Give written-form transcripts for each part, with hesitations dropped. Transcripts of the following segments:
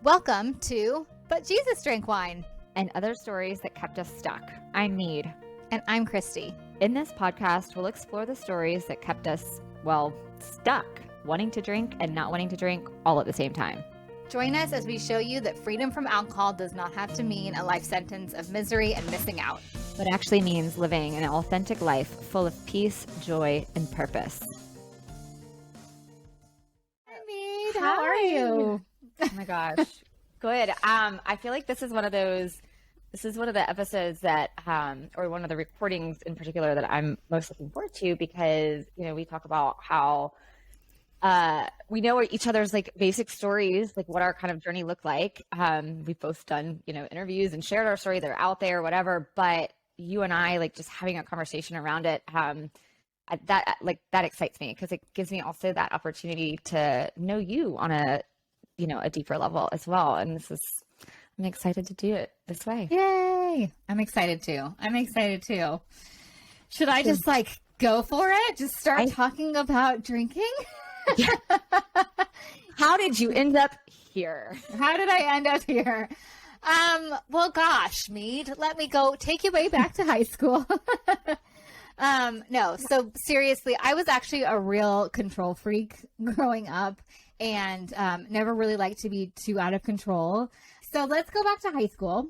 Welcome to But Jesus Drank Wine. And other stories that kept us stuck. I'm Meade. And I'm Christy. In this podcast, we'll explore the stories that kept us, stuck, wanting to drink and not wanting to drink all at the same time. Join us as we show you that freedom from alcohol does not have to mean a life sentence of misery and missing out. But actually means living an authentic life full of peace, joy, and purpose. Hi, Meade. How are you? Oh my gosh. Good. I feel like this is one of the episodes that, or one of the recordings in particular that I'm most looking forward to because, we talk about how we know each other's like basic stories, like what our kind of journey looked like. We've both done, interviews and shared our story that are out there, whatever, but you and I, like just having a conversation around it, that excites me because it gives me also that opportunity to know you on a deeper level as well. And I'm excited to do it this way. Yay. I'm excited too. Should I just go for it? Just start talking about drinking? Yeah. How did you end up here? How did I end up here? Well, gosh, Meade, let me take you way back to high school. No, so seriously, I was actually a real control freak growing up and never really liked to be too out of control. So let's go back to high school.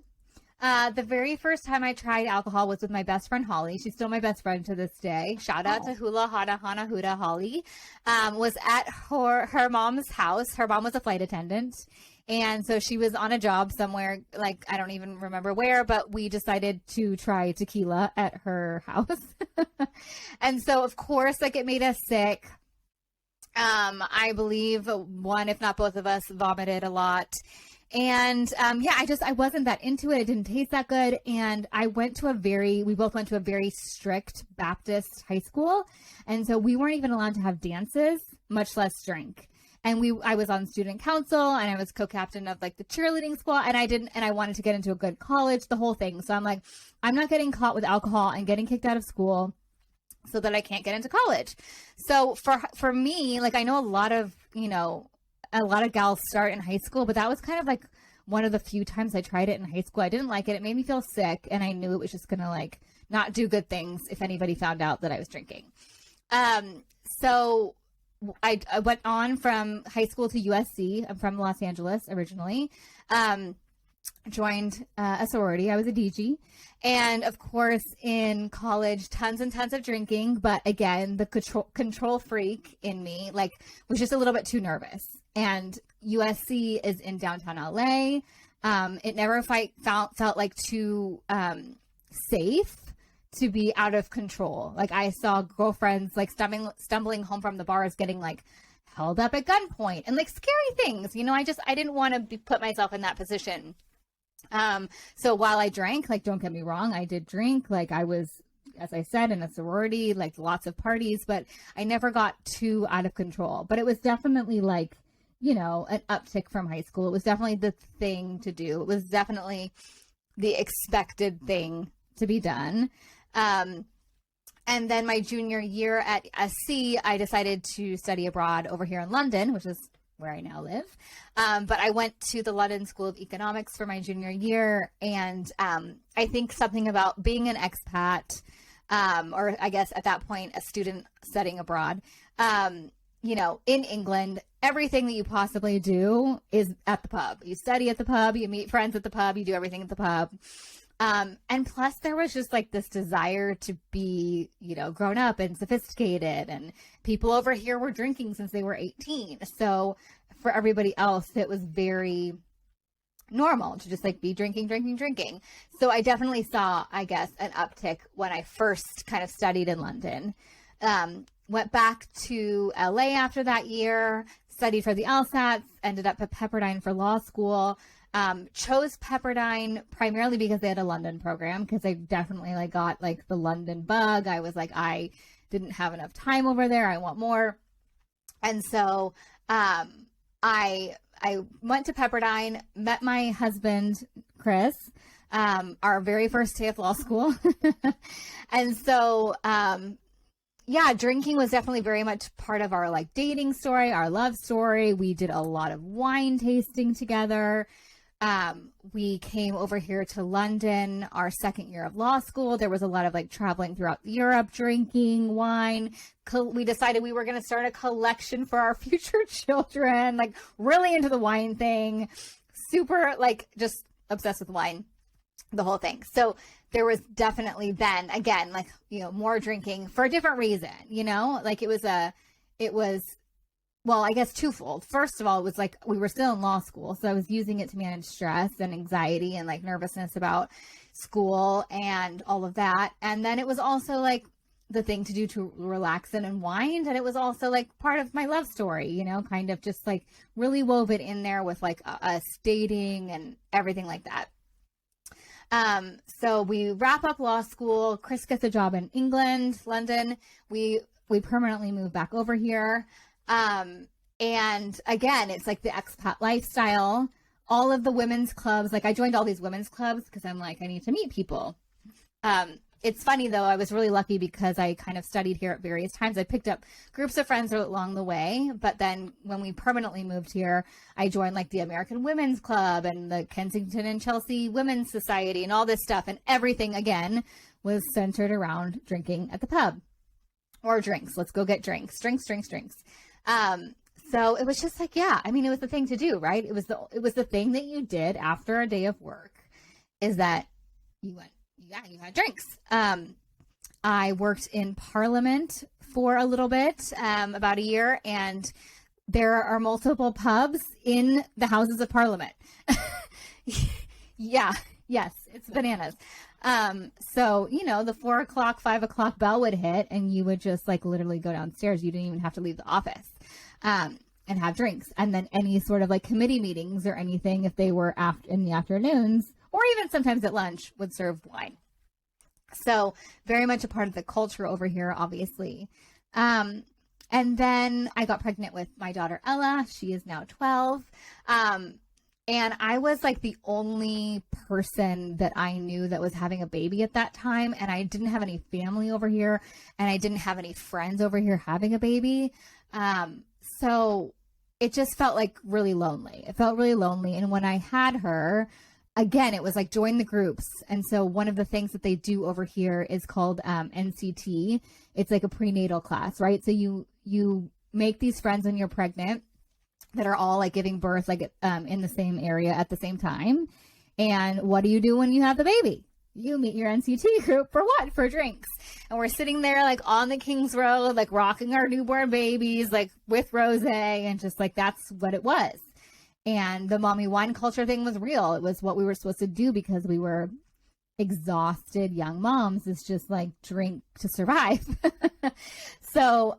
The very first time I tried alcohol was with my best friend, Holly. She's still my best friend to this day. Shout out to Hula Hana Hana Huda Holly. Was at her mom's house. Her mom was a flight attendant. And so she was on a job somewhere, I don't even remember where, but we decided to try tequila at her house. And so, of course, it made us sick. I believe one, if not both of us, vomited a lot. And I wasn't that into it. It didn't taste that good. And we both went to a very strict Baptist high school. And so we weren't even allowed to have dances, much less drink. And I was on student council and I was co-captain of the cheerleading squad and I wanted to get into a good college, the whole thing. So I'm like, I'm not getting caught with alcohol and getting kicked out of school so that I can't get into college. So for me, I know a lot of gals start in high school, but that was kind of one of the few times I tried it in high school. I didn't like it. It made me feel sick. And I knew it was just going to not do good things if anybody found out that I was drinking. So I went on from high school to USC. I'm from Los Angeles originally. Joined a sorority. I was a DG. And of course, in college, tons and tons of drinking. But again, the control freak in me, was just a little bit too nervous. And USC is in downtown LA. It never felt too safe to be out of control. I saw girlfriends stumbling home from the bars getting held up at gunpoint and scary things. I didn't want to put myself in that position. So while I drank, don't get me wrong, I did drink. I was, as I said, in a sorority, lots of parties, but I never got too out of control. But it was definitely an uptick from high school. It was definitely the thing to do. It was definitely the expected thing to be done. And then my junior year at SC, I decided to study abroad over here in London, which is where I now live. But I went to the London School of Economics for my junior year. And I think something about being an expat, or I guess at that point, a student studying abroad, in England, everything that you possibly do is at the pub. You study at the pub, you meet friends at the pub, you do everything at the pub. And plus there was just this desire to be, grown up and sophisticated, and people over here were drinking since they were 18. So for everybody else, it was very normal to just be drinking. So I definitely saw, I guess, an uptick when I first kind of studied in London. Went back to LA after that year, studied for the LSATs, ended up at Pepperdine for law school. Chose Pepperdine primarily because they had a London program, because I definitely got the London bug. I was I didn't have enough time over there. I want more. And so I went to Pepperdine, met my husband, Chris, our very first day of law school. And so yeah, drinking was definitely very much part of our like dating story, our love story. We did a lot of wine tasting together. We came over here to London our second year of law school. There was a lot of like traveling throughout Europe, drinking wine. We decided we were going to start a collection for our future children, like really into the wine thing, super like just obsessed with wine, the whole thing. So there was definitely then again, like, you know, more drinking for a different reason, you know, like it was, well, I guess twofold. First of all, it was like we were still in law school. So I was using it to manage stress and anxiety and like nervousness about school and all of that. And then it was also like the thing to do to relax and unwind. And it was also like part of my love story, you know, kind of just like really wove it in there with like us dating and everything like that. So we wrap up law school. Chris gets a job in England, London. We permanently moved back over here. And again, it's like the expat lifestyle, all of the women's clubs. Like I joined all these women's clubs because I'm like, I need to meet people. It's funny though. I was really lucky because I kind of studied here at various times. I picked up groups of friends along the way, but then when we permanently moved here, I joined like the American Women's Club and the Kensington and Chelsea Women's Society and all this stuff. And everything again was centered around drinking at the pub or drinks. Let's go get drinks. So it was just like, yeah, I mean, it was the thing to do, right? It was the thing that you did after a day of work is that you went, yeah, you had drinks. I worked in Parliament for a little bit, about a year, and there are multiple pubs in the Houses of Parliament. Yeah, yes, it's bananas. So, you know, the 4 o'clock, 5 o'clock bell would hit and you would just like literally go downstairs. You didn't even have to leave the office, and have drinks. And then any sort of like committee meetings or anything, if they were in the afternoons or even sometimes at lunch, would serve wine. So very much a part of the culture over here, obviously. And then I got pregnant with my daughter, Ella. She is now 12. And I was like the only person that I knew that was having a baby at that time. And I didn't have any family over here and I didn't have any friends over here having a baby. So it just felt like really lonely. It felt really lonely. And when I had her, again, it was like join the groups. And so one of the things that they do over here is called NCT. It's like a prenatal class, right? So you make these friends when you're pregnant that are all like giving birth like in the same area at the same time. And what do you do when you have the baby? You meet your NCT group for what? For drinks. And we're sitting there like on the King's Road, like rocking our newborn babies, like with rosé, and just like that's what it was. And the mommy wine culture thing was real. It was what we were supposed to do because we were exhausted young moms, is just like drink to survive. So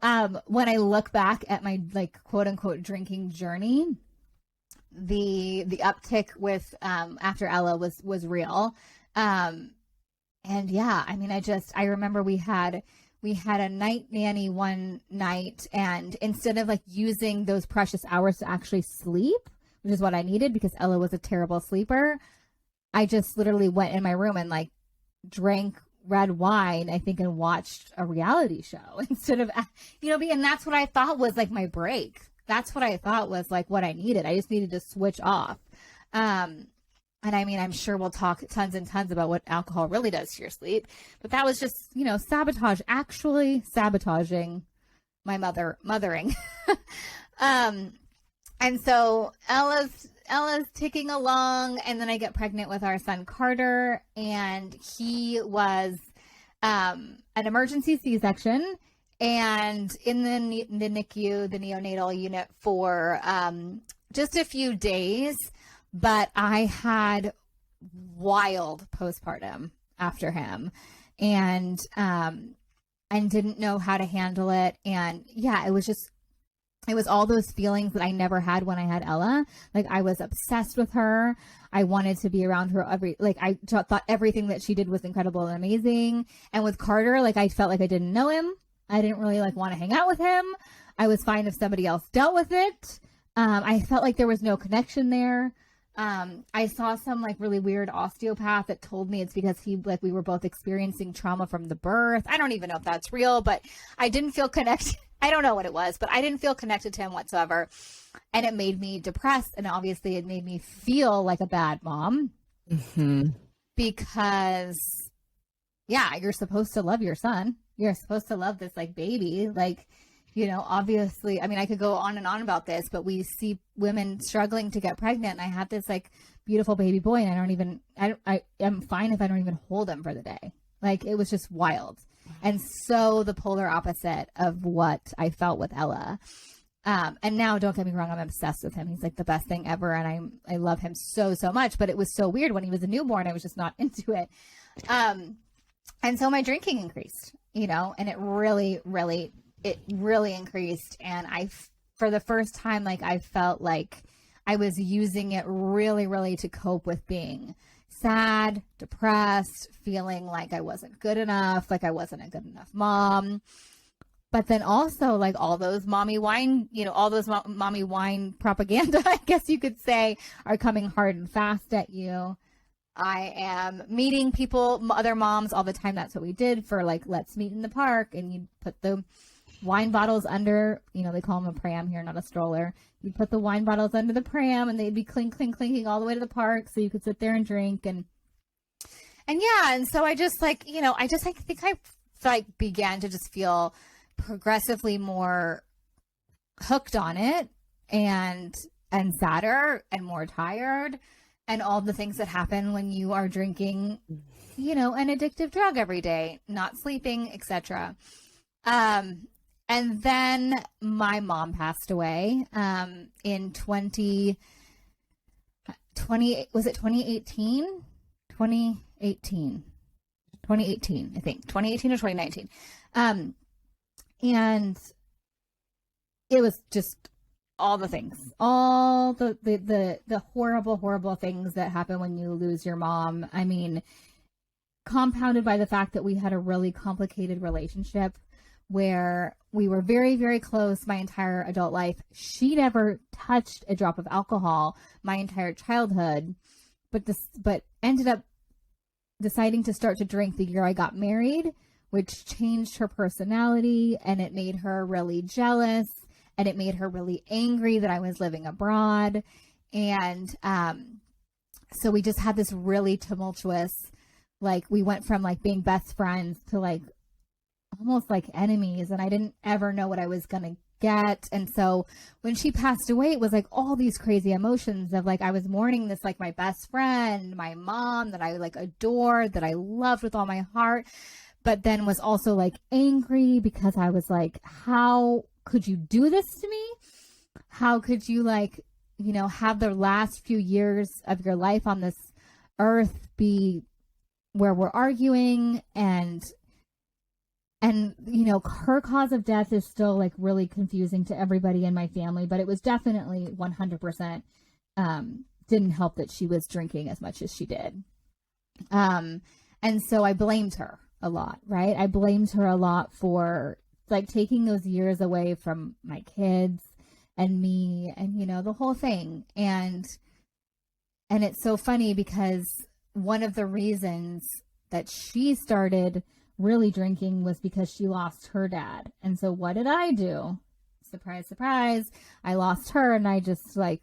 when I look back at my like quote unquote drinking journey, the uptick with after Ella was real. And yeah, I mean, I remember we had a night nanny one night, and instead of like using those precious hours to actually sleep, which is what I needed because Ella was a terrible sleeper, I just literally went in my room and like drank red wine, I think, and watched a reality show instead of, you know, and that's what I thought was like my break. That's what I thought was like what I needed. I just needed to switch off. And I mean, I'm sure we'll talk tons and tons about what alcohol really does to your sleep, but that was just, you know, actually sabotaging my mothering. And so Ella's ticking along, and then I get pregnant with our son Carter, and he was an emergency C-section and in the NICU, the neonatal unit, for just a few days. But I had wild postpartum after him, and didn't know how to handle it. And yeah, it was all those feelings that I never had when I had Ella. Like I was obsessed with her. I wanted to be around her I thought everything that she did was incredible and amazing. And with Carter, like I felt like I didn't know him. I didn't really like want to hang out with him. I was fine if somebody else dealt with it. I felt like there was no connection there. I saw some like really weird osteopath that told me it's because we were both experiencing trauma from the birth. I don't even know if that's real, but I didn't feel connected. I don't know what it was, but I didn't feel connected to him whatsoever. And it made me depressed. And obviously it made me feel like a bad mom because yeah, you're supposed to love your son. You're supposed to love this like baby. Like, obviously, I mean, I could go on and on about this, but we see women struggling to get pregnant. And I had this like beautiful baby boy and I am fine if I don't even hold him for the day. Like it was just wild. And so the polar opposite of what I felt with Ella. And now don't get me wrong, I'm obsessed with him. He's like the best thing ever. And I love him so, so much, but it was so weird when he was a newborn. I was just not into it. And so my drinking increased, and it really increased. And for the first time, like I felt like I was using it really, really to cope with being sad, depressed, feeling like I wasn't good enough, like I wasn't a good enough mom. But then also like all those mommy wine, mommy wine propaganda, I guess you could say, are coming hard and fast at you. I am meeting people, other moms all the time. That's what we did for like, let's meet in the park. And you put the wine bottles under, they call them a pram here, not a stroller. You put the wine bottles under the pram and they'd be clinking all the way to the park. So you could sit there and drink. And yeah. And so I just like, I think I like began to just feel progressively more hooked on it and sadder and more tired. And all the things that happen when you are drinking, an addictive drug every day, not sleeping, etc. And then my mom passed away in 2018? Was it 2018? 2018, I think. 2018 or 2019. And it was just all the things, all the horrible things that happen when you lose your mom. I mean, compounded by the fact that we had a really complicated relationship where we were very, very close my entire adult life. She never touched a drop of alcohol my entire childhood, but ended up deciding to start to drink the year I got married, which changed her personality, and it made her really jealous. And it made her really angry that I was living abroad. And so we just had this really tumultuous, like we went from like being best friends to like almost like enemies. And I didn't ever know what I was going to get. And so when she passed away, it was like all these crazy emotions of like, I was mourning this, like my best friend, my mom that I like adored, that I loved with all my heart, but then was also like angry because I was like, how could you do this to me? How could you like, have the last few years of your life on this earth be where we're arguing and her cause of death is still like really confusing to everybody in my family, but it was definitely 100% didn't help that she was drinking as much as she did. And so I blamed her a lot, right? I blamed her a lot for like taking those years away from my kids and me and, the whole thing. And it's so funny because one of the reasons that she started really drinking was because she lost her dad. And so what did I do? Surprise, surprise. I lost her and I just like,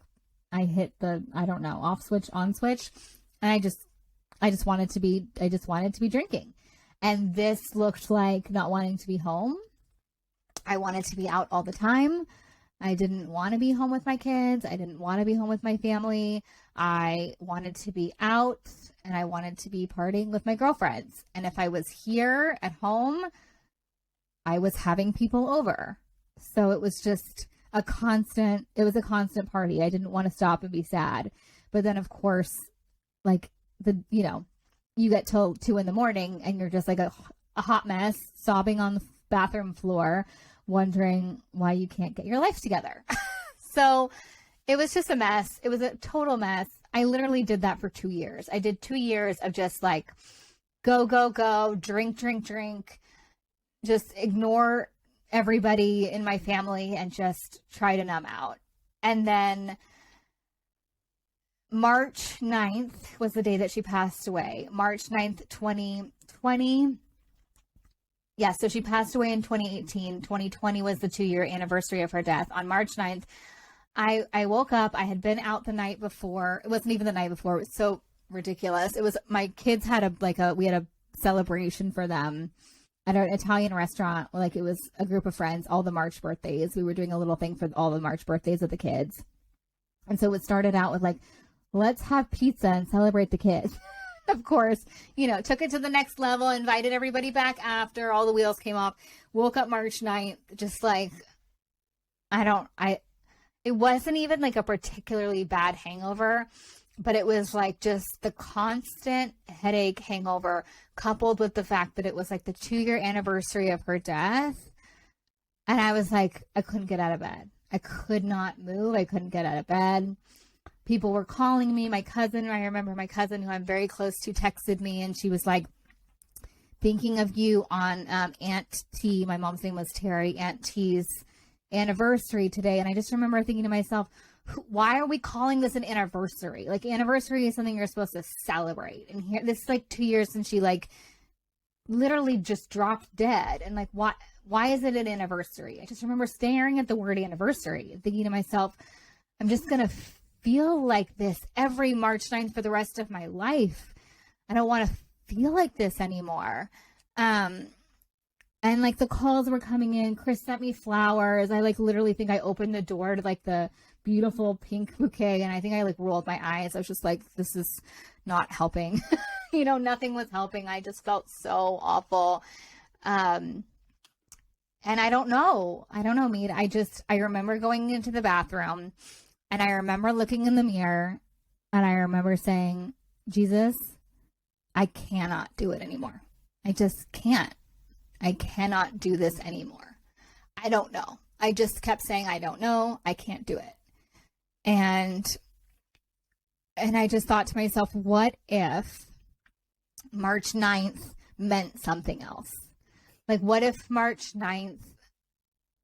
I hit the, I don't know, off switch, on switch. And I just wanted to be drinking. And this looked like not wanting to be home. I wanted to be out all the time. I didn't want to be home with my kids. I didn't want to be home with my family. I wanted to be out and I wanted to be partying with my girlfriends. And if I was here at home, I was having people over. So it was just a constant party. I didn't want to stop and be sad. But then of course, like you get till 2 a.m. and you're just like a hot mess, sobbing on the bathroom floor, wondering why you can't get your life together. So it was just a mess. It was a total mess. I literally did that for 2 years. I did 2 years of just like go, drink, just ignore everybody in my family and just try to numb out. And then March 9th was the day that she passed away. March 9th, 2020. Yeah, so she passed away in 2018. 2020 was the 2-year anniversary of her death. On March 9th, I woke up. I had been out the night before. It wasn't even the night before. It was so ridiculous. It was, my kids had we had a celebration for them at an Italian restaurant. Like, it was a group of friends, all the March birthdays. We were doing a little thing for all the March birthdays of the kids. And so it started out with like, let's have pizza and celebrate the kids. Of course, took it to the next level, invited everybody back after all the wheels came off. Woke up March 9th, just like, it wasn't even like a particularly bad hangover, but it was like just the constant headache hangover coupled with the fact that it was like the 2-year anniversary of her death. And I was like, I couldn't get out of bed. I could not move. I couldn't get out of bed. People were calling me. I remember my cousin, who I'm very close to, texted me, and she was like, thinking of you on Aunt T. My mom's name was Terry. Aunt T's anniversary today. And I just remember thinking to myself, why are we calling this an anniversary? Like, anniversary is something you're supposed to celebrate. And here, this is like 2 years since she like literally just dropped dead. And like, why is it an anniversary? I just remember staring at the word anniversary and thinking to myself, I'm just going to feel like this every March 9th for the rest of my life. I don't want to feel like this anymore. And like, the calls were coming in. Chris sent me flowers. I like literally think I opened the door to like the beautiful pink bouquet, and I think I like rolled my eyes. I was just like, this is not helping. Nothing was helping. I just felt so awful. And I don't know, Meade. I remember going into the bathroom, and I remember looking in the mirror, and I remember saying, Jesus, I cannot do it anymore. I just can't. I cannot do this anymore. I don't know. I just kept saying, I don't know. I can't do it. And I just thought to myself, what if March 9th meant something else? Like, what if March 9th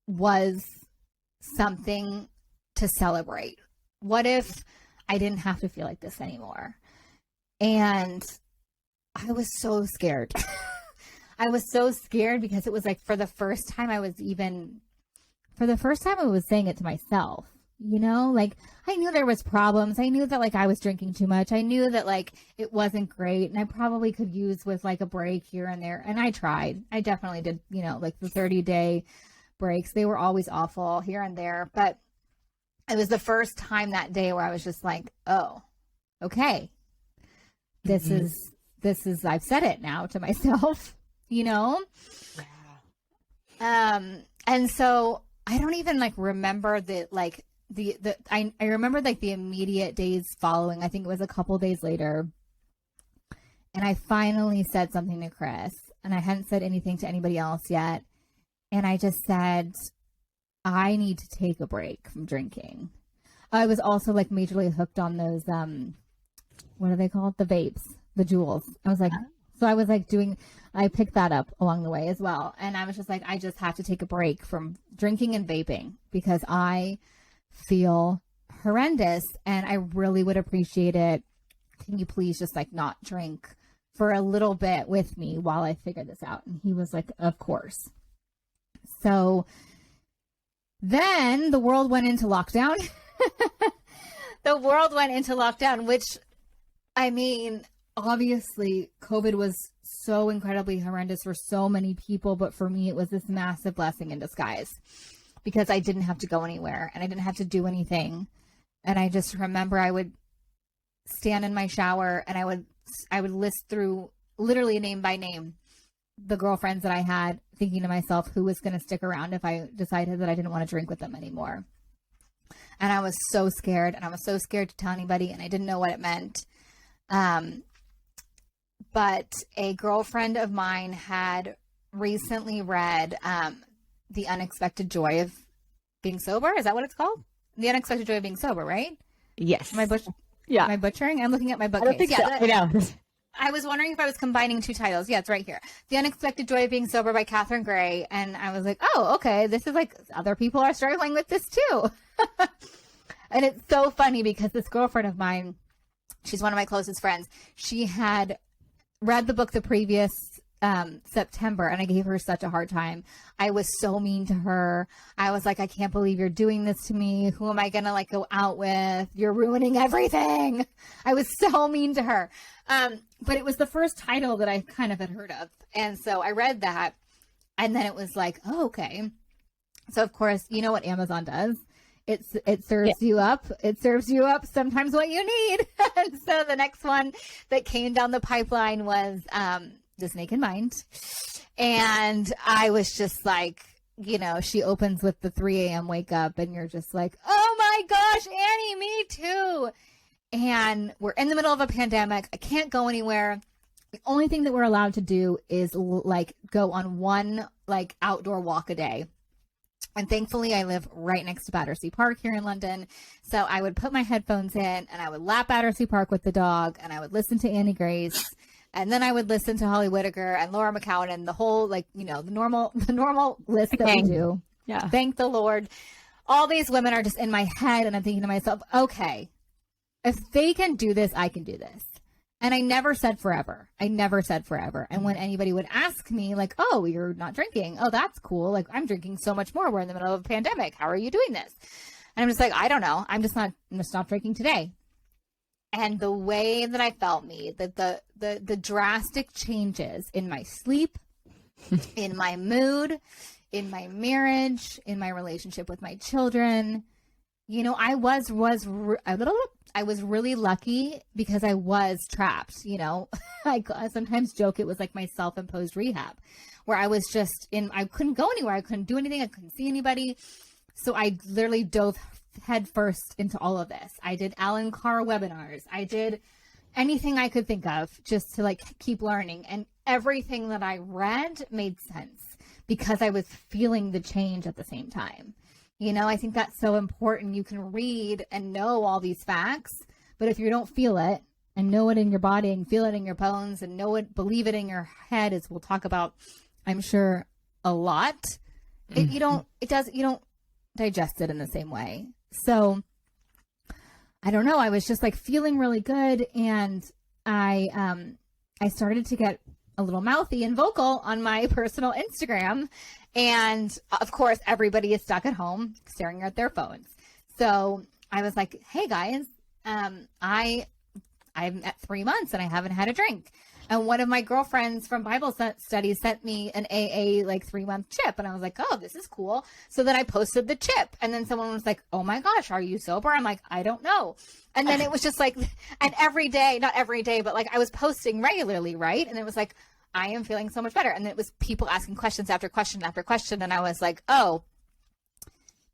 was something to celebrate? What if I didn't have to feel like this anymore? And I was so scared. I was so scared because it was like, for the first time I was saying it to myself, like, I knew there was problems. I knew that like I was drinking too much. I knew that like it wasn't great, and I probably could use with like a break here and there. And I tried. I definitely did, like the 30-day breaks. They were always awful here and there, but it was the first time that day where I was just like, oh, okay. This is, I've said it now to myself, Yeah. And so I don't even like remember I remember like the immediate days following. I think it was a couple days later. And I finally said something to Chris, and I hadn't said anything to anybody else yet. And I just said, I need to take a break from drinking. I was also like majorly hooked on those, what are they called? The vapes, the Juuls. I picked that up along the way as well. And I was just like, I just have to take a break from drinking and vaping because I feel horrendous, and I really would appreciate it. Can you please just like not drink for a little bit with me while I figure this out? And he was like, of course. So then the world went into lockdown. Which, I mean, obviously COVID was so incredibly horrendous for so many people, but for me, it was this massive blessing in disguise because I didn't have to go anywhere and I didn't have to do anything. And I just remember I would stand in my shower and I would list through literally name by name the girlfriends that I had, thinking to myself who was going to stick around if I decided that I didn't want to drink with them anymore. And I was so scared, and I was so scared to tell anybody, and I didn't know what it meant. But a girlfriend of mine had recently read The Unexpected Joy of Being Sober. Is that what it's called? The Unexpected Joy of Being Sober, right? Yes. Am I butchering? I'm looking at my bookcase. I don't think so. I know. I was wondering if I was combining two titles. Yeah, it's right here. The Unexpected Joy of Being Sober by Catherine Gray. And I was like, oh, okay. This is like, other people are struggling with this too. And it's so funny because this girlfriend of mine, she's one of my closest friends. She had read the book the previous September, and I gave her such a hard time. I was so mean to her. I was like, I can't believe you're doing this to me. Who am I going to like go out with? You're ruining everything. I was so mean to her. But it was the first title that I kind of had heard of. And so I read that, and then it was like, oh, okay. So of course, you know what Amazon does? It serves you up. It serves you up sometimes what you need. And so the next one that came down the pipeline was This Naked Mind. And I was just like, you know, she opens with the 3 a.m. wake up, and you're just like, oh my gosh, Annie, me too. And we're in the middle of a pandemic. I can't go anywhere. The only thing that we're allowed to do is like go on one like outdoor walk a day. And thankfully, I live right next to Battersea Park here in London. So I would put my headphones in, and I would lap Battersea Park with the dog, and I would listen to Annie Grace. And then I would listen to Holly Whitaker and Laura McCowan and the whole, like, you know, the normal list that we do. Yeah. Thank the Lord. All these women are just in my head, and I'm thinking to myself, okay, if they can do this, I can do this. And I never said forever. And when anybody would ask me, like, oh, you're not drinking. Oh, that's cool. Like, I'm drinking so much more. We're in the middle of a pandemic. How are you doing this? And I'm just like, I don't know. I'm just not drinking today. And the way that I felt, the drastic changes in my sleep, in my mood, in my marriage, in my relationship with my children, you know, I was really lucky because I was trapped, you know. I sometimes joke it was like my self-imposed rehab where I was just I couldn't go anywhere. I couldn't do anything. I couldn't see anybody. So I literally dove head first into all of this. I did Alan Carr webinars. I did anything I could think of just to like keep learning. And everything that I read made sense because I was feeling the change at the same time. You know, I think that's so important. You can read and know all these facts, but if you don't feel it and know it in your body and feel it in your bones and know it, believe it in your head, as we'll talk about, I'm sure, a lot, you don't digest it in the same way. So I don't know. I was just like feeling really good. And I started to get a little mouthy and vocal on my personal Instagram. And of course, everybody is stuck at home staring at their phones. So I was like, hey guys, I'm at 3 months and I haven't had a drink. And one of my girlfriends from Bible studies sent me an AA like 3-month chip. And I was like, oh, this is cool. So then I posted the chip. And then someone was like, oh my gosh, are you sober? I'm like, I don't know. And then it was just like, and every day, not every day, but like I was posting regularly, right? And it was like, I am feeling so much better. And it was people asking questions after question after question. And I was like, oh,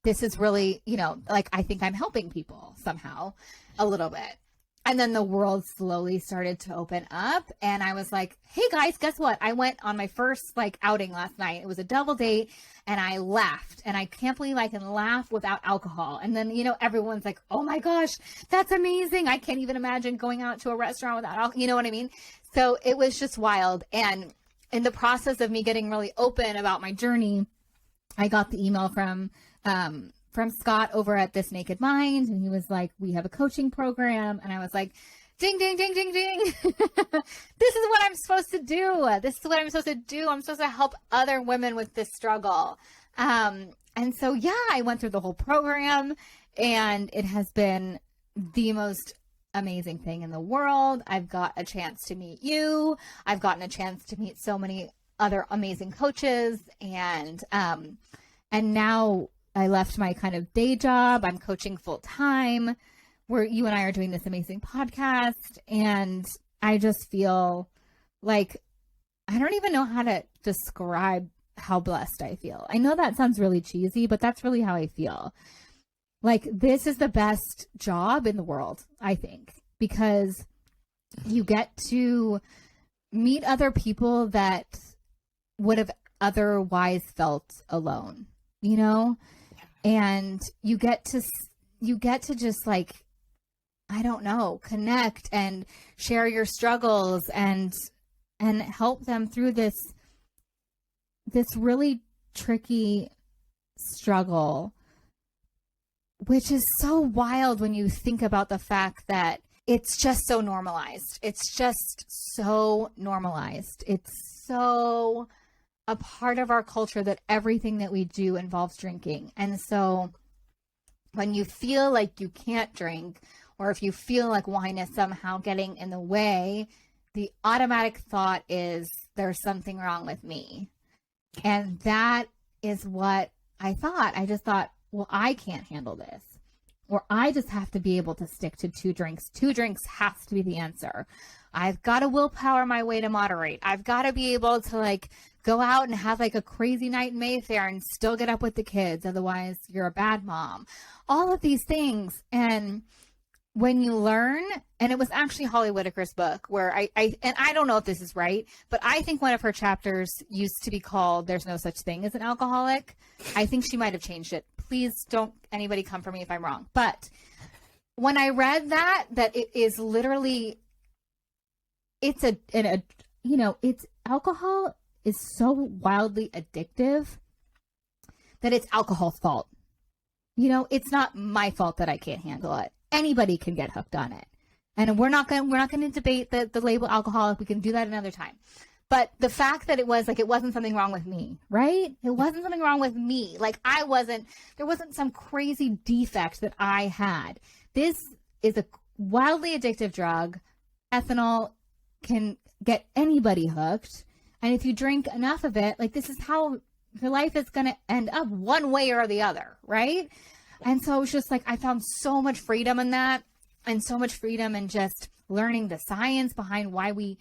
this is really, you know, like I think I'm helping people somehow a little bit. And then the world slowly started to open up. And I was like, hey guys, guess what? I went on my first like outing last night. It was a double date and I laughed. And I can't believe I can laugh without alcohol. And then, you know, everyone's like, oh my gosh, that's amazing. I can't even imagine going out to a restaurant without alcohol. You know what I mean? So it was just wild. And in the process of me getting really open about my journey, I got the email from Scott over at This Naked Mind. And he was like, we have a coaching program. And I was like, ding, ding, ding, ding, ding. This is what I'm supposed to do. This is what I'm supposed to do. I'm supposed to help other women with this struggle. And so, yeah, I went through the whole program and it has been the most amazing thing in the world. I've got a chance to meet you. I've gotten a chance to meet so many other amazing coaches. And now I left my kind of day job. I'm coaching full time, where you and I are doing this amazing podcast. And I just feel like I don't even know how to describe how blessed I feel. I know that sounds really cheesy, but that's really how I feel. Like, this is the best job in the world, I think, because you get to meet other people that would have otherwise felt alone, you know? And you get to just like, I don't know, connect and share your struggles and help them through this really tricky struggle, which is so wild when you think about the fact that it's just so normalized. It's just so normalized. It's so a part of our culture that everything that we do involves drinking. And so when you feel like you can't drink, or if you feel like wine is somehow getting in the way, the automatic thought is there's something wrong with me. And that is what I thought. I just thought, well, I can't handle this. Or I just have to be able to stick to 2 drinks. 2 drinks has to be the answer. I've got to willpower my way to moderate. I've got to be able to like go out and have like a crazy night in Mayfair and still get up with the kids. Otherwise, you're a bad mom. All of these things. And when you learn, and it was actually Holly Whitaker's book where and I don't know if this is right, but I think one of her chapters used to be called There's No Such Thing as an Alcoholic. I think she might have changed it. Please don't anybody come for me if I'm wrong. But when I read that it is literally, it's it's alcohol is so wildly addictive that it's alcohol's fault. It's not my fault that I can't handle it. Anybody can get hooked on it. And we're not going to debate the label alcoholic. We can do that another time. But the fact that it wasn't something wrong with me, right? It wasn't something wrong with me. Like there wasn't some crazy defect that I had. This is a wildly addictive drug. Ethanol can get anybody hooked. And if you drink enough of it, like this is how your life is going to end up one way or the other, right? And so it was just like, I found so much freedom in that, and so much freedom in just learning the science behind why we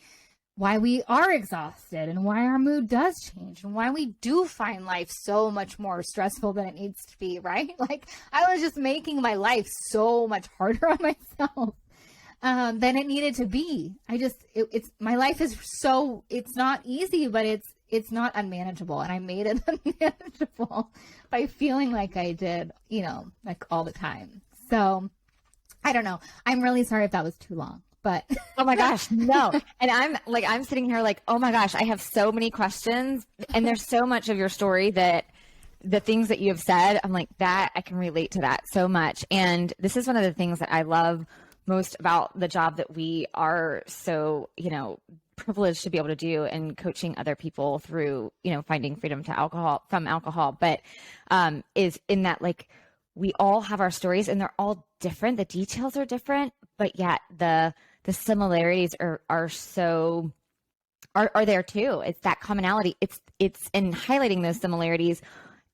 are exhausted and why our mood does change and why we do find life so much more stressful than it needs to be, right? Like I was just making my life so much harder on myself than it needed to be. My life is it's not easy, but it's not unmanageable. And I made it unmanageable by feeling like I did, like all the time. So I don't know. I'm really sorry if that was too long, but oh my gosh, no. And I'm sitting here like, oh my gosh, I have so many questions, and there's so much of your story that the things that you have said, I'm like, that I can relate to that so much. And this is one of the things that I love most about the job that we are so, privileged to be able to do, and coaching other people through, finding freedom from alcohol. But is in that, like, we all have our stories and they're all different. The details are different, but yet the similarities are there too. It's that commonality. It's in highlighting those similarities.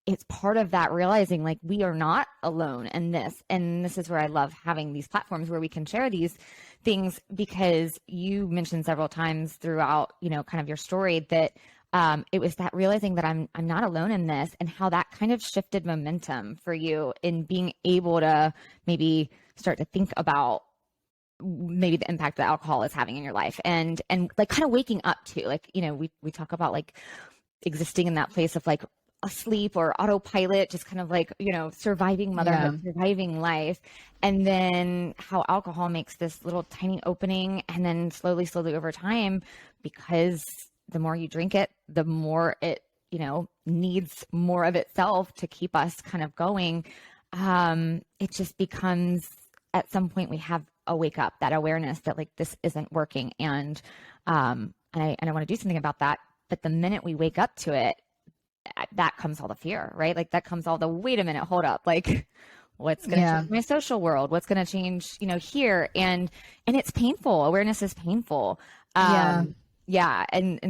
It's part of that realizing like we are not alone in this. And this is where I love having these platforms where we can share these things, because you mentioned several times throughout, kind of your story that it was that realizing that I'm not alone in this, and how that kind of shifted momentum for you in being able to maybe start to think about maybe the impact that alcohol is having in your life, and like kind of waking up to, like, we talk about like existing in that place of like asleep or autopilot, just kind of like, surviving motherhood, surviving life. And then how alcohol makes this little tiny opening, and then slowly over time, because the more you drink it, the more it, needs more of itself to keep us kind of going. It just becomes, at some point we have a wake up, that awareness that like, this isn't working. And I want to do something about that. But the minute we wake up to it, that comes all the fear, right? Like that comes all the, wait a minute, hold up. Like what's going to change my social world? What's going to change, here? And it's painful. Awareness is painful. And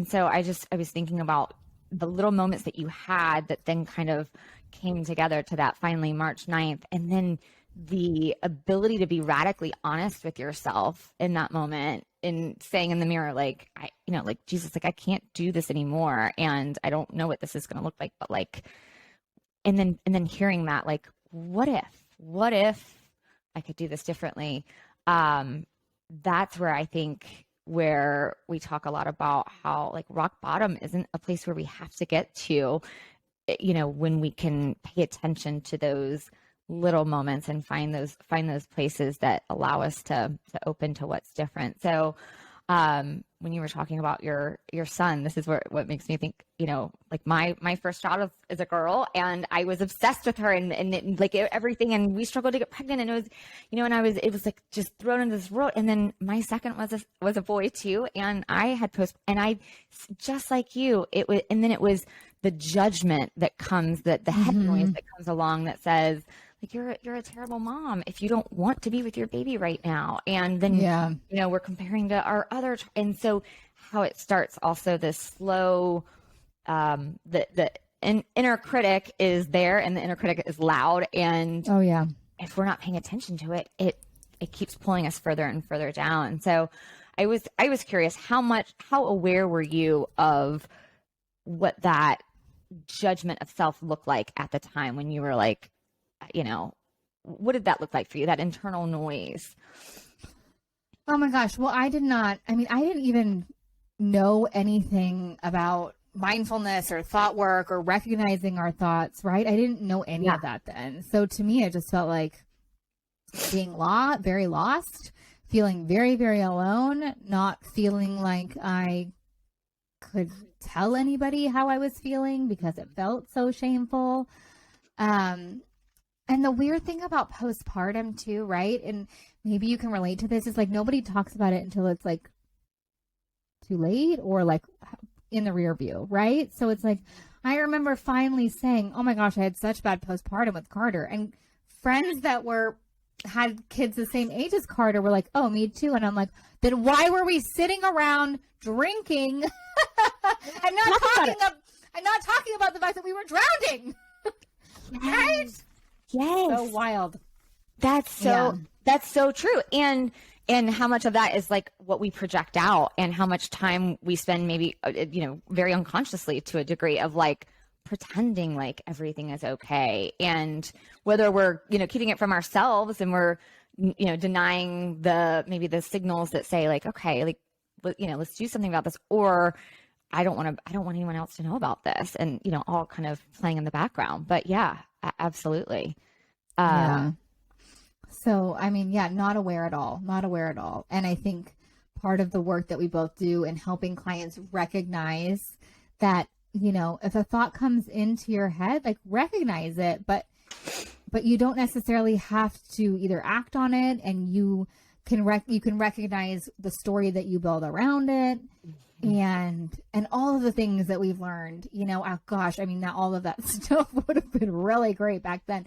so I was thinking about the little moments that you had that then kind of came together to that finally March 9th. And then the ability to be radically honest with yourself in that moment, in saying in the mirror, like, like, Jesus, like, I can't do this anymore. And I don't know what this is going to look like, but like, and then hearing that, like, what if I could do this differently? That's where I think, where we talk a lot about how like rock bottom isn't a place where we have to get to, when we can pay attention to those little moments and find those places that allow us to open to what's different. So when you were talking about your son, this is what makes me think, like my first child is a girl, and I was obsessed with her and like everything, and we struggled to get pregnant, and it was, and it was like just thrown into this world. And then my second was a boy too, and I had and I, just like you, and then it was the judgment that comes, the head noise that comes along that says, like, you're a terrible mom if you don't want to be with your baby right now. And then, we're comparing to our other, and so how it starts also this slow, the inner critic is there, and the inner critic is loud. And if we're not paying attention to it, it keeps pulling us further and further down. So I was curious, how aware were you of what that judgment of self looked like at the time when you were like, what did that look like for you, that internal noise? Oh my gosh. Well, I didn't even know anything about mindfulness or thought work or recognizing our thoughts, right? I didn't know any of that then. So to me, it just felt like being very lost, feeling very, very alone, not feeling like I could tell anybody how I was feeling because it felt so shameful. And the weird thing about postpartum too, right? And maybe you can relate to this, is like nobody talks about it until it's like too late or like in the rear view, right? So it's like, I remember finally saying, oh my gosh, I had such bad postpartum with Carter. And friends that had kids the same age as Carter were like, oh, me too. And I'm like, then why were we sitting around drinking and not talking about the fact that we were drowning? Right? Yes. So wild. That's so true. And how much of that is like what we project out, and how much time we spend maybe, very unconsciously to a degree of like pretending like everything is okay. And whether we're, keeping it from ourselves and we're, denying maybe the signals that say like, okay, like, let's do something about this, or I don't want anyone else to know about this, and, all kind of playing in the background. But yeah, absolutely. So, not aware at all. And I think part of the work that we both do in helping clients recognize that, if a thought comes into your head, like recognize it, but you don't necessarily have to either act on it, and you can recognize the story that you build around it. And all of the things that we've learned, oh gosh, not all of that stuff would have been really great back then.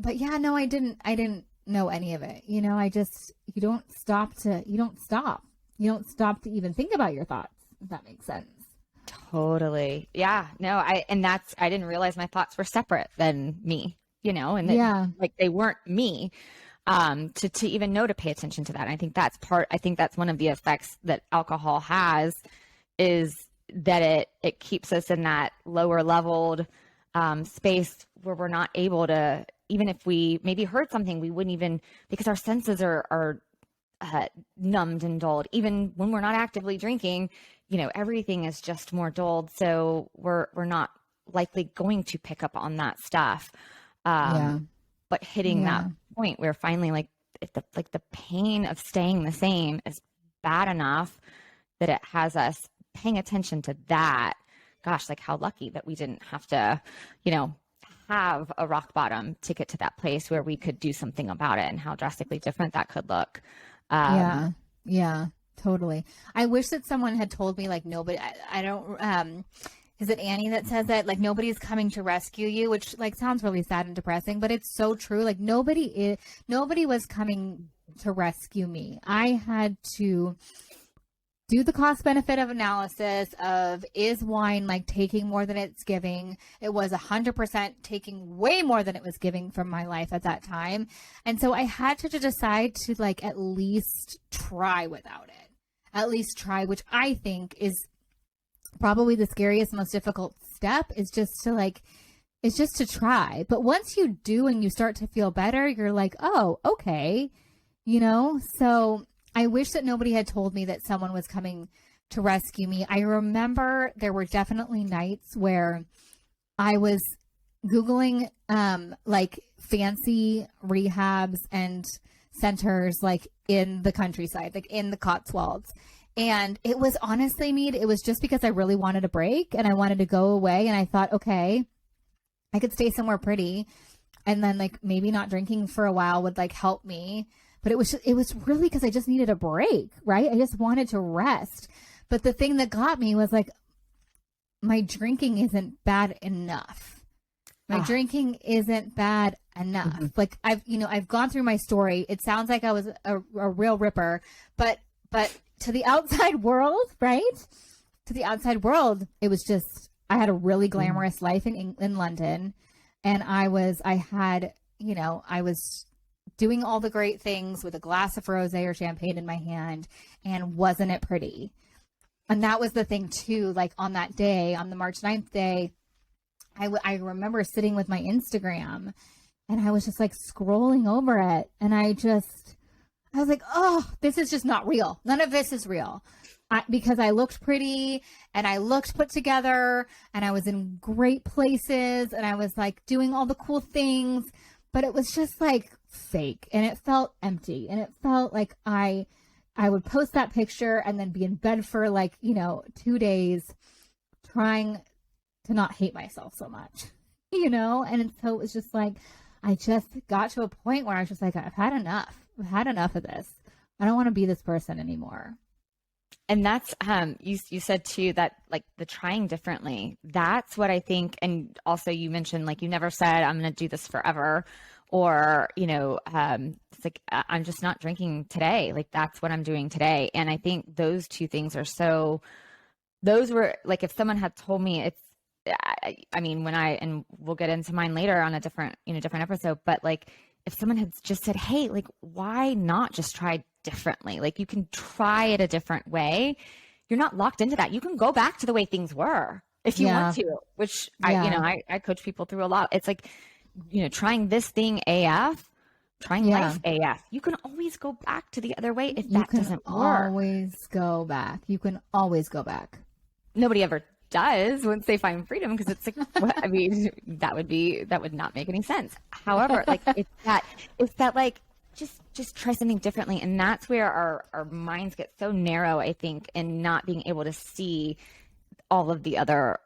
But yeah, no, I didn't know any of it. You don't stop to even think about your thoughts, if that makes sense. Totally. Yeah, no, I didn't realize my thoughts were separate than me, and that, like, they weren't me. To even know to pay attention to that. And I think that's one of the effects that alcohol has, is that it keeps us in that lower leveled space where we're not able to, even if we maybe heard something, we wouldn't even, because our senses are numbed and dulled. Even when we're not actively drinking, everything is just more dulled. So we're not likely going to pick up on that stuff. But hitting that point where finally, like, the pain of staying the same is bad enough that it has us paying attention to that. Gosh, like, how lucky that we didn't have to, have a rock bottom to get to that place where we could do something about it, and how drastically different that could look. Yeah, totally. I wish that someone had told me, like, nobody, I don't, is it Annie that says that, like, nobody's coming to rescue you, which, like, sounds really sad and depressing, but it's so true. Like, nobody was coming to rescue me. I had to do the cost benefit of analysis of, is wine like taking more than it's giving? It was 100% taking way more than it was giving from my life at that time. And so I had to decide to, like, at least try without it. At least try, which I think is probably the scariest, most difficult step, is just to try. But once you do and you start to feel better, you're like, oh, okay. So I wish that nobody had told me that someone was coming to rescue me. I remember there were definitely nights where I was Googling like fancy rehabs and centers, like in the countryside, like in the Cotswolds. And it was honestly, Meade, it was just because I really wanted a break and I wanted to go away. And I thought, okay, I could stay somewhere pretty. And then like maybe not drinking for a while would like help me. But it was really because I just needed a break, right? I just wanted to rest. But the thing that got me was like, my drinking isn't bad enough. My drinking isn't bad enough. Mm-hmm. Like I've gone through my story. It sounds like I was a real ripper, but to the outside world, right? To the outside world, it was just, I had a really glamorous life in London. And I was doing all the great things with a glass of rosé or champagne in my hand. And wasn't it pretty? And that was the thing too, like on that day, on the March 9th day, I remember sitting with my Instagram and I was just like scrolling over it. And I was like, oh, this is just not real. None of this is real. Because I looked pretty and I looked put together and I was in great places and I was like doing all the cool things, but it was just like fake and it felt empty. And it felt like I would post that picture and then be in bed for like, 2 days trying to not hate myself so much, And so it was just like, I just got to a point where I was just like, I've had enough. I've had enough of this. I don't want to be this person anymore. And that's, you said too, that like the trying differently, that's what I think. And also you mentioned, like, you never said, I'm going to do this forever, or, it's like, I'm just not drinking today. Like, that's what I'm doing today. And I think those two things are those were like, if someone had told me and we'll get into mine later on a different episode, but like, if someone had just said, hey, like, why not just try differently? Like, you can try it a different way. You're not locked into that. You can go back to the way things were if you want to, which I coach people through a lot. It's like, trying this thing AF, trying life AF. You can always go back to the other way if that doesn't work. Always go back. You can always go back. Nobody ever does once they find freedom, because it's like, that would not make any sense. However, like, it's that like, just try something differently. And that's where our minds get so narrow, I think, and not being able to see all of the other,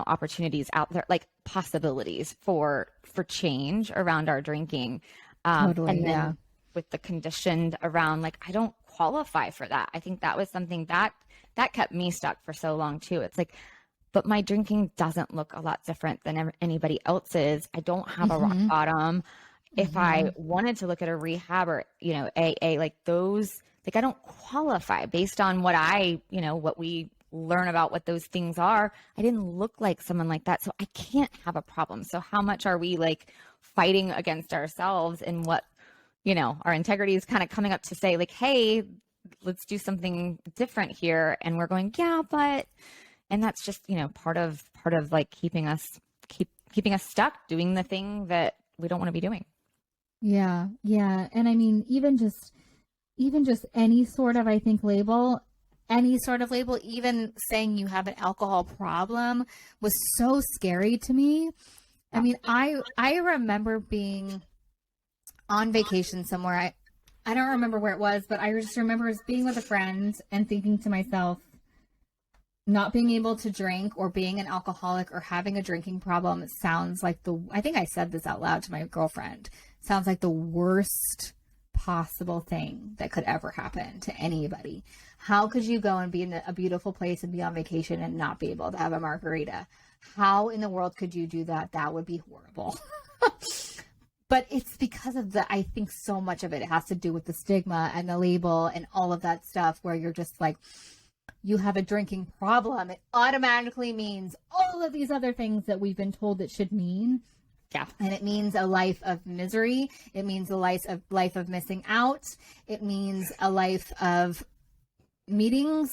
opportunities out there, like possibilities for change around our drinking. Totally, and then with the conditioned around, like, I don't qualify for that. I think that was something that kept me stuck for so long too. It's like, but my drinking doesn't look a lot different than anybody else's. I don't have a rock bottom. If I wanted to look at a rehab or, AA, like those, like, I don't qualify based on what what we learn about what those things are. I didn't look like someone like that. So I can't have a problem. So how much are we like fighting against ourselves, and what, our integrity is kind of coming up to say like, hey, let's do something different here. And we're going, and that's just, part of like keeping us stuck doing the thing that we don't want to be doing. Yeah. Yeah. And I mean, even just any sort of, I think, label, even saying you have an alcohol problem was so scary to me. I mean, I remember being on vacation somewhere. I don't remember where it was, but I just remember being with a friend and thinking to myself, not being able to drink or being an alcoholic or having a drinking problem sounds like I think I said this out loud to my girlfriend, sounds like the worst possible thing that could ever happen to anybody. How could you go and be in a beautiful place and be on vacation and not be able to have a margarita? How in the world could you do that? That would be horrible. But it's because of I think so much of it has to do with the stigma and the label and all of that stuff, where you're just like, you have a drinking problem, it automatically means all of these other things that we've been told it should mean. Yeah. And it means a life of misery. It means a life of missing out. It means a life of meetings.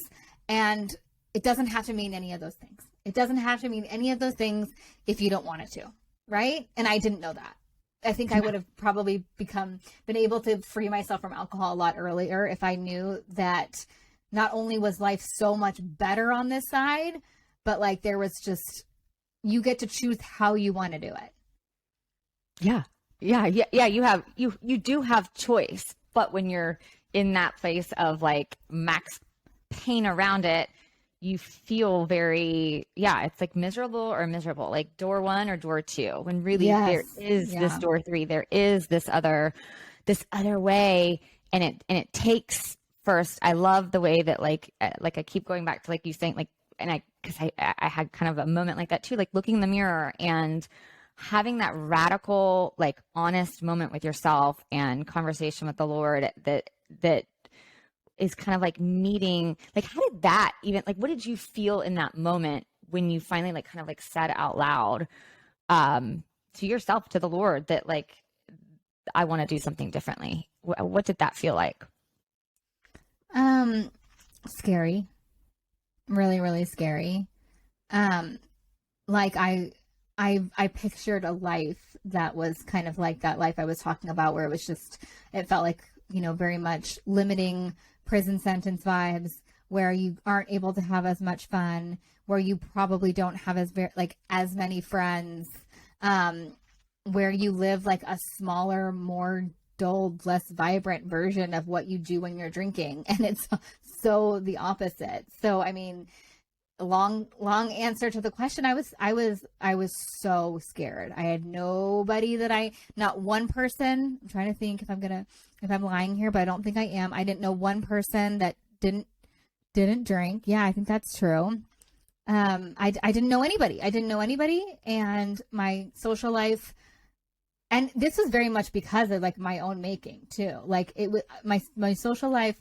And it doesn't have to mean any of those things. It doesn't have to mean any of those things if you don't want it to. Right. And I didn't know that. I think I would have probably been able to free myself from alcohol a lot earlier if I knew that not only was life so much better on this side, but like there was just, you get to choose how you want to do it. Yeah. You do have choice. But when you're in that place of like max pain around it, you feel very, it's like miserable, like door 1 or door 2, when really there is this door 3, there is this other way. And it takes first, I love the way that like I keep going back to like you saying like, and cause I had kind of a moment like that too, like looking in the mirror and having that radical, like honest moment with yourself and conversation with the Lord that is kind of like meeting, like, how did that even, like, what did you feel in that moment when you finally like kind of like said out loud to yourself, to the Lord, that like, I want to do something differently? What did that feel like? Scary, really, really scary. Like I pictured a life that was kind of like that life I was talking about, where it was just, it felt like, very much limiting prison sentence vibes, where you aren't able to have as much fun, where you probably don't have as many friends, where you live like a smaller, more dulled, less vibrant version of what you do when you're drinking. And it's so the opposite. So, I mean, long answer to the question. I was so scared. I had nobody not one person. I'm trying to think if I'm lying here, but I don't think I am. I didn't know one person that didn't drink. Yeah, I think that's true. I didn't know anybody. And my social life, and this was very much because of like my own making too. Like it was my social life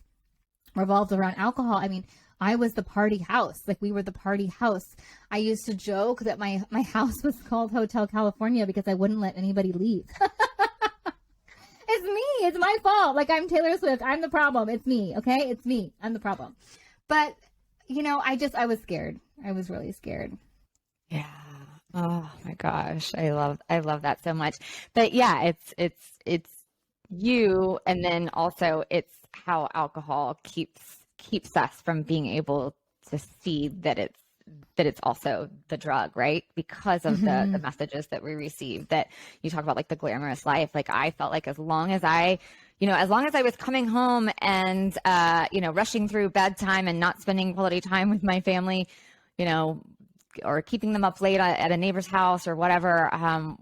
revolved around alcohol. I mean, I was the party house. Like we were the party house. I used to joke that my house was called Hotel California because I wouldn't let anybody leave. It's me. It's my fault. Like I'm Taylor Swift. I'm the problem. It's me. Okay. It's me. I'm the problem. But I was scared. I was really scared. Yeah. Oh my gosh. I love that so much. But yeah, it's you. And then also it's how alcohol keeps us from being able to see that it's also the drug, right? Because of the messages that we receive, that you talk about, like the glamorous life. Like I felt like as long as I was coming home and, rushing through bedtime and not spending quality time with my family, or keeping them up late at a neighbor's house or whatever,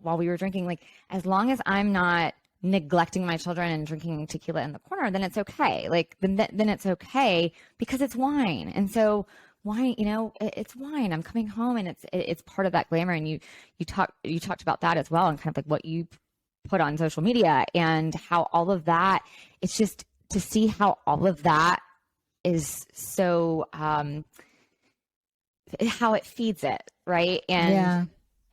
while we were drinking, like as long as I'm not neglecting my children and drinking tequila in the corner, then it's okay. Like then it's okay because it's wine. And so wine, it's wine. I'm coming home and it's part of that glamour. And you talked about that as well, and kind of like what you put on social media and how all of that, it's just to see how all of that is so, how it feeds it. Right.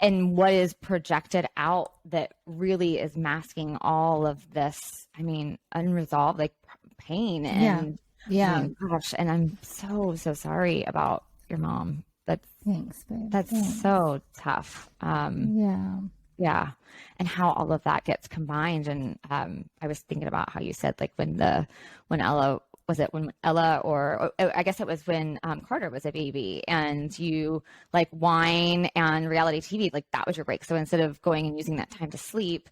And what is projected out that really is masking all of this, I mean, unresolved like pain and gosh, and I'm so sorry about your mom. Thanks, babe. That's so tough. Yeah. And how all of that gets combined. And I was thinking about how you said like when Ella, or I guess it was when Carter was a baby, and you like wine and reality TV, like that was your break. So instead of going and using that time to sleep,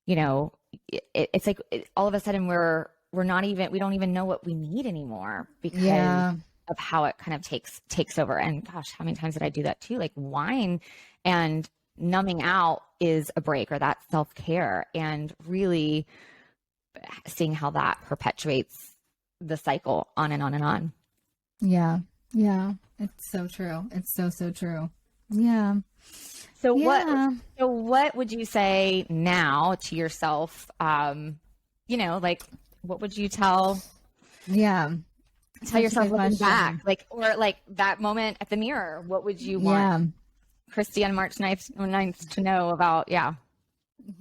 it's like all of a sudden we don't even know what we need anymore because of how it kind of takes over. And gosh, how many times did I do that too? Like wine and numbing out is a break, or that self-care, and really seeing how that perpetuates the cycle on and on and on. Yeah. It's so true. It's so true. Yeah. So what would you say now to yourself? Like what would you tell yourself looking back? Like, or like that moment at the mirror, what would you want Christy on March 9th to know about? Yeah.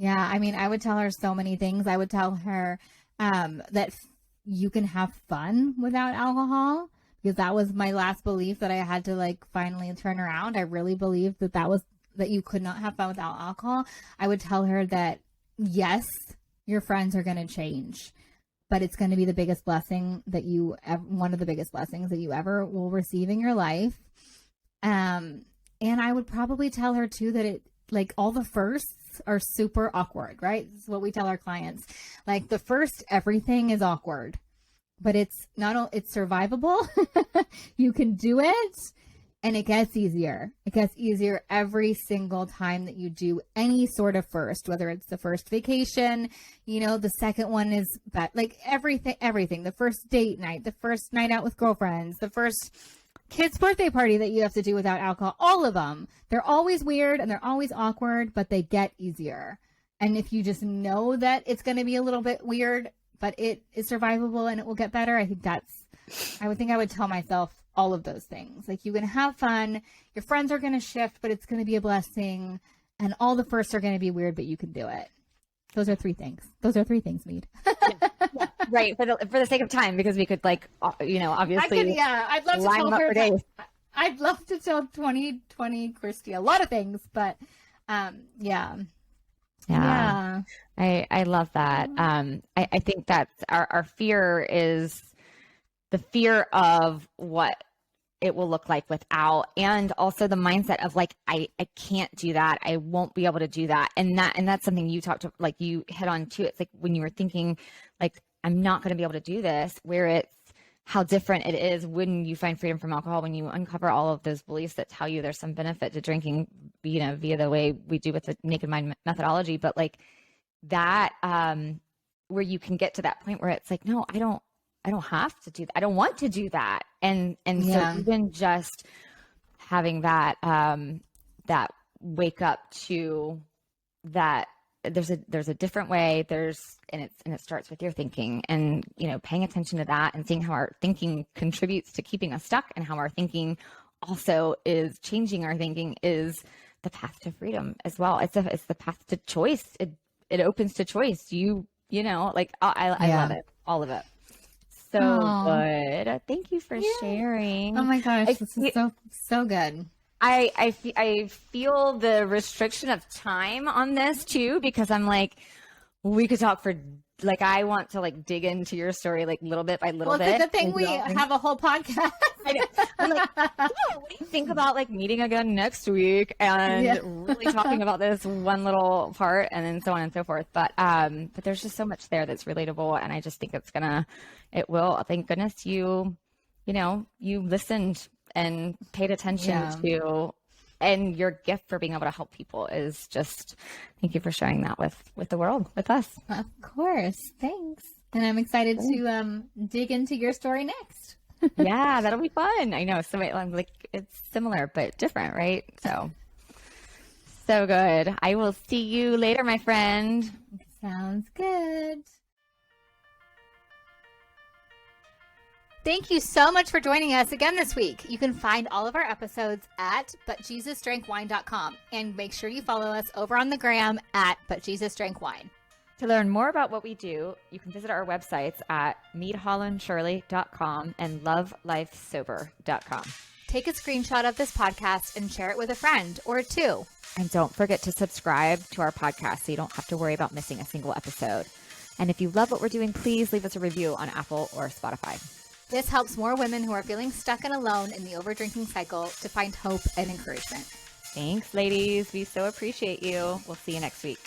I mean, I would tell her so many things. I would tell her that you can have fun without alcohol, because that was my last belief that I had to like finally turn around. I really believed that you could not have fun without alcohol. I would tell her that yes, your friends are going to change, but it's going to be the biggest blessing one of the biggest blessings that you ever will receive in your life. And I would probably tell her too that it, like all the firsts, dates are super awkward, right? This is what we tell our clients. Like the first everything is awkward, but it's survivable. You can do it. And it gets easier. It gets easier every single time that you do any sort of first, whether it's the first vacation, the second one is like everything, the first date night, the first night out with girlfriends, the first kid's birthday party that you have to do without alcohol, all of them. They're always weird and they're always awkward, but they get easier. And if you just know that it's going to be a little bit weird, but it is survivable and it will get better, I would tell myself all of those things. Like, you can have fun, your friends are going to shift, but it's going to be a blessing, and all the firsts are going to be weird, but you can do it. Those are 3 things. Meade. Yeah, right. For the sake of time, because we could obviously. I'd love to tell her. I'd love to tell 2020 Christy a lot of things, but yeah. I love that. I think that's our fear is the fear of what it will look like without, and also the mindset of like, I can't do that. I won't be able to do that. And that's something you talked to, like you hit on too. It's like when you were thinking like, I'm not going to be able to do this, where it's how different it is when you find freedom from alcohol, when you uncover all of those beliefs that tell you there's some benefit to drinking, via the way we do with the Naked Mind methodology. But like that, where you can get to that point where it's like, no, I don't have to do that. I don't want to do that. And so even just having that, that wake up to that, there's a different way, and it starts with your thinking, and, paying attention to that and seeing how our thinking contributes to keeping us stuck, and how our thinking also is changing our thinking is the path to freedom as well. It's the path to choice. It opens to choice. I love it. All of it. So good. Thank you for sharing. Oh my gosh, this is so good. I feel the restriction of time on this too, because I'm like, we could talk for like, I want to like dig into your story like little bit by little bit. Well, it's a good thing we have a whole podcast. I know. I'm like, what do you think about like meeting again next week and really talking about this one little part, and then so on and so forth. But there's just so much there that's relatable, and I just think it will. Thank goodness you listened and paid attention to, and your gift for being able to help people is just, thank you for sharing that with the world, with us. Of course. Thanks. And I'm excited to dig into your story next. Yeah, that'll be fun. I know. So like, it's similar but different, right? So good. I will see you later, my friend. Sounds good. Thank you so much for joining us again this week. You can find all of our episodes at butjesusdrankwine.com, and make sure you follow us over on the gram at butjesusdrankwine. To learn more about what we do, you can visit our websites at meadhollandshirley.com and lovelifesober.com. Take a screenshot of this podcast and share it with a friend or 2. And don't forget to subscribe to our podcast so you don't have to worry about missing a single episode. And if you love what we're doing, please leave us a review on Apple or Spotify. This helps more women who are feeling stuck and alone in the overdrinking cycle to find hope and encouragement. Thanks, ladies. We so appreciate you. We'll see you next week.